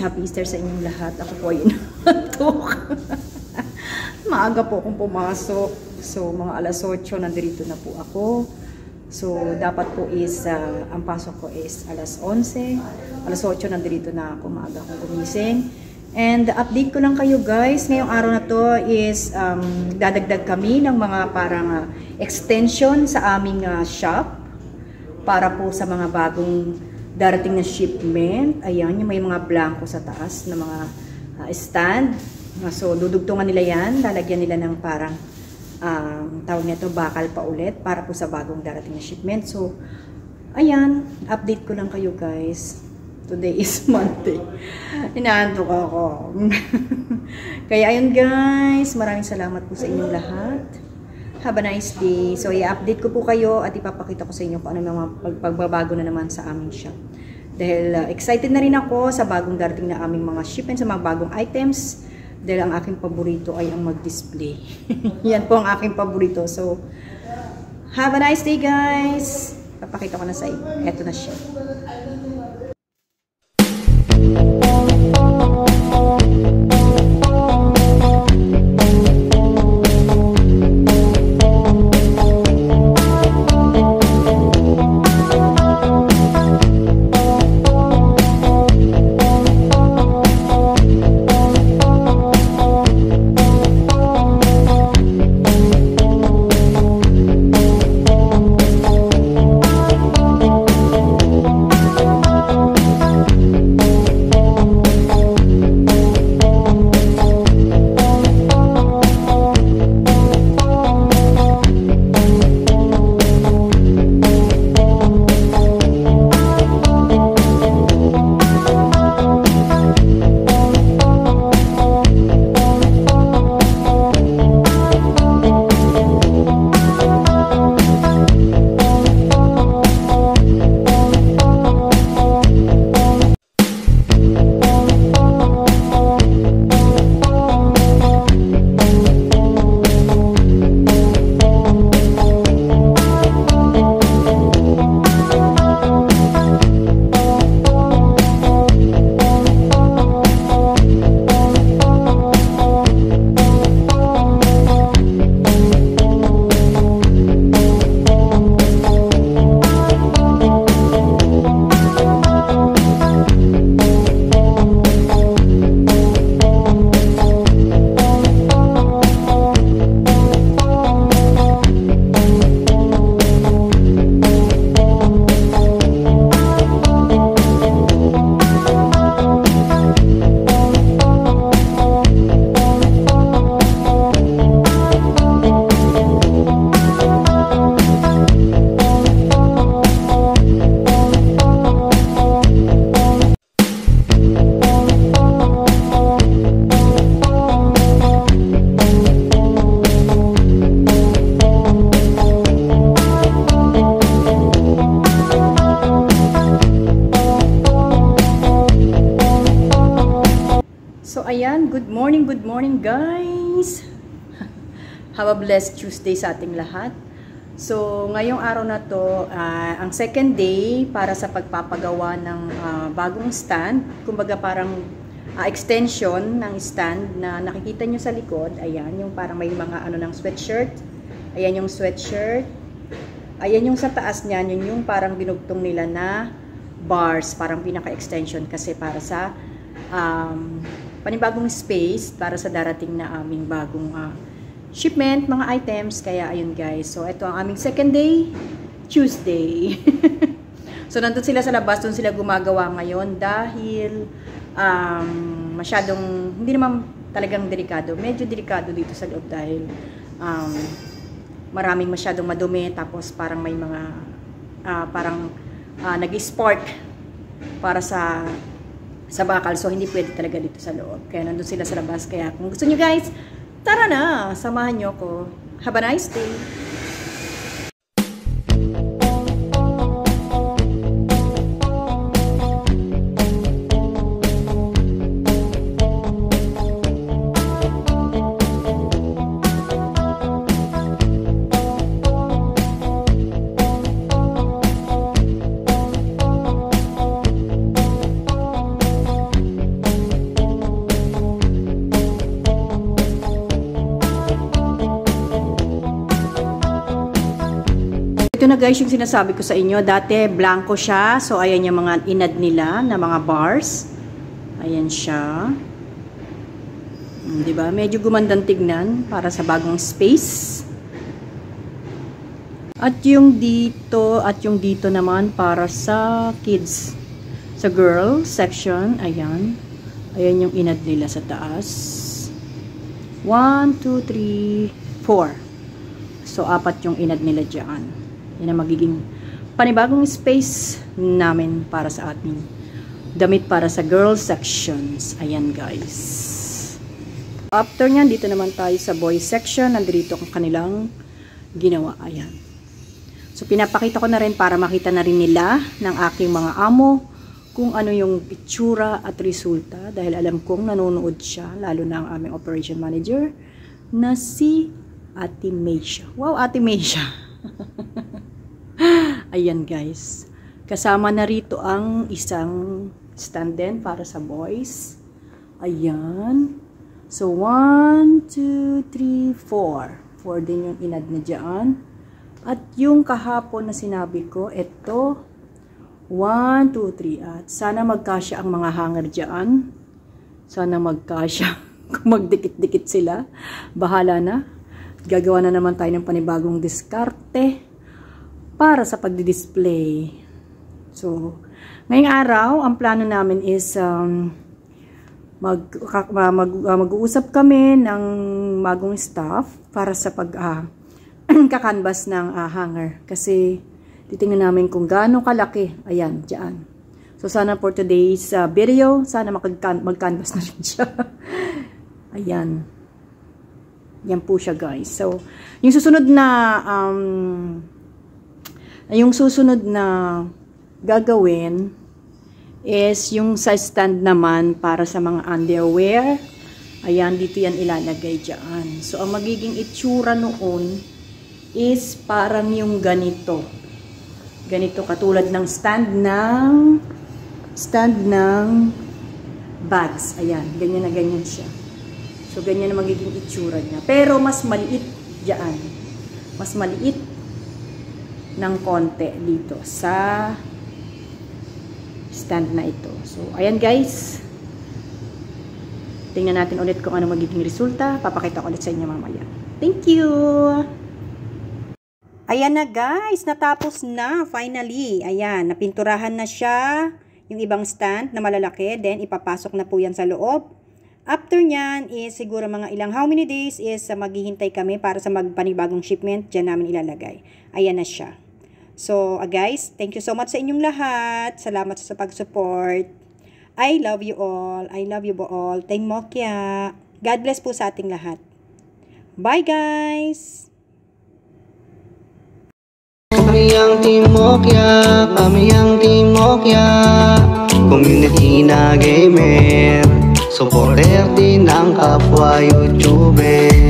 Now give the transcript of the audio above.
Happy Easter sa inyong lahat. Ako po ay inaantok. Maaga po akong pumasok. So, mga alas 8, nandito na po ako. So, dapat po is, ang pasok ko is alas 11. Alas 8, nandito na ako. Maaga akong gumising. And update ko lang kayo guys. Ngayong araw na to is, dadagdag kami ng mga parang extension sa aming shop. Para po sa mga bagong darating na shipment. Ayan, yung may mga blanco sa taas na mga stand. So, dudugtungan nila yan. Lalagyan nila ng parang tawag nito, bakal pa ulit para po sa bagong darating na shipment. So, ayan, update ko lang kayo guys. Today is Monday. Inaantok ako. Kaya ayun guys, maraming salamat po sa inyong lahat. Have a nice day. So, i-update ko po kayo at ipapakita ko sa inyo kung ano mga pagbabago na naman sa aming shop. Dahil excited na rin ako sa bagong darating na aming mga shipment, sa mga bagong items. Dahil ang aking paborito ay ang mag-display. Yan po ang aking paborito. So, have a nice day guys. Papakita ko na sa inyo. Eto na siya. So, ayan, good morning guys! Have a blessed Tuesday sa ating lahat. So, ngayong araw na to, ang second day para sa pagpapagawa ng bagong stand. Kumbaga parang extension ng stand na nakikita nyo sa likod. Ayan, yung parang may mga ano ng sweatshirt. Ayan yung sweatshirt. Ayan yung sa taas niyan, yun yung parang binugtong nila na bars. Parang pinaka-extension kasi para sa panibagong space para sa darating na aming bagong shipment, mga items. Kaya ayun guys, so ito ang aming second day, Tuesday. So nandun sila sa labas, doon sila gumagawa ngayon dahil masyadong, hindi naman talagang delikado, medyo delikado dito sa loob dahil maraming masyadong madumi, tapos parang may mga nag-spark para sa bakal. So, hindi pwede talaga dito sa loob. Kaya nandun sila sa labas. Kaya kung gusto nyo guys, tara na! Samahan nyo ako. Have a nice day! na guys yung sinasabi ko sa inyo. Dati blanco siya. So ayan yung mga inad nila na mga bars. Ayan siya. Diba? Medyo gumandang tignan para sa bagong space. At yung dito naman para sa kids. Sa girl section. Ayan. Ayan yung inad nila sa taas. 1, 2, 3, 4. So, 4 yung inad nila dyan. Yan ang magiging panibagong space namin para sa ating damit para sa girl sections. Ayan, guys. After nyan, dito naman tayo sa boy section. Nandito ang kanilang ginawa. Ayan. So, pinapakita ko na rin para makita na rin nila ng aking mga amo kung ano yung itsura at resulta. Dahil alam kong nanonood siya, lalo na ang aming operation manager na si Ate Meisha. Wow, Ate Meisha. Ayan, guys. Kasama na rito ang isang stand din para sa boys. Ayan. So, 1, 2, 3, 4. 4 din yung inad na dyan. At yung kahapon na sinabi ko, ito, 1, 2, 3. At sana magkasya ang mga hanger dyan. Sana magkasya. Kung magdikit-dikit sila, bahala na. Gagawa na naman tayo ng panibagong diskarte para sa pagdi-display. So, ngayong araw, ang plano namin is mag-uusap kami ng bagong staff para sa kakanvas ng hanger. Kasi titingnan namin kung gaano kalaki. Ayan, dyan. So, sana for today's video, sana mag-canvas na rin siya. Ayan. Yan po siya, guys. So, yung susunod na gagawin is yung sa stand naman para sa mga underwear. Ayan, dito yan ilalagay dyan. So, ang magiging itsura noon is parang yung ganito. Ganito katulad ng stand ng bags. Ayan, ganyan na ganyan siya. So, ganyan na magiging itsura niya. Pero, mas maliit dyan. Mas maliit ng konti dito sa stand na ito. So, ayan guys. Tingnan natin ulit kung ano magiging resulta. Papakita ko ulit sa inyo mamaya. Thank you! Ayan na guys, natapos na finally. Ayan, napinturahan na siya yung ibang stand na malalaki. Then, ipapasok na po yan sa loob. After nyan is siguro mga ilang how many days is maghihintay kami para sa magpanibagong shipment. Diyan namin ilalagay. Ayan na siya. So, guys, thank you so much sa inyong lahat. Salamat sa pag-support. I love you all. I love you all. Thank Mokya. God bless po sa ating lahat. Bye guys! Kami ang Team Mokya, community na gamer, supporter din ng kapwa YouTuber.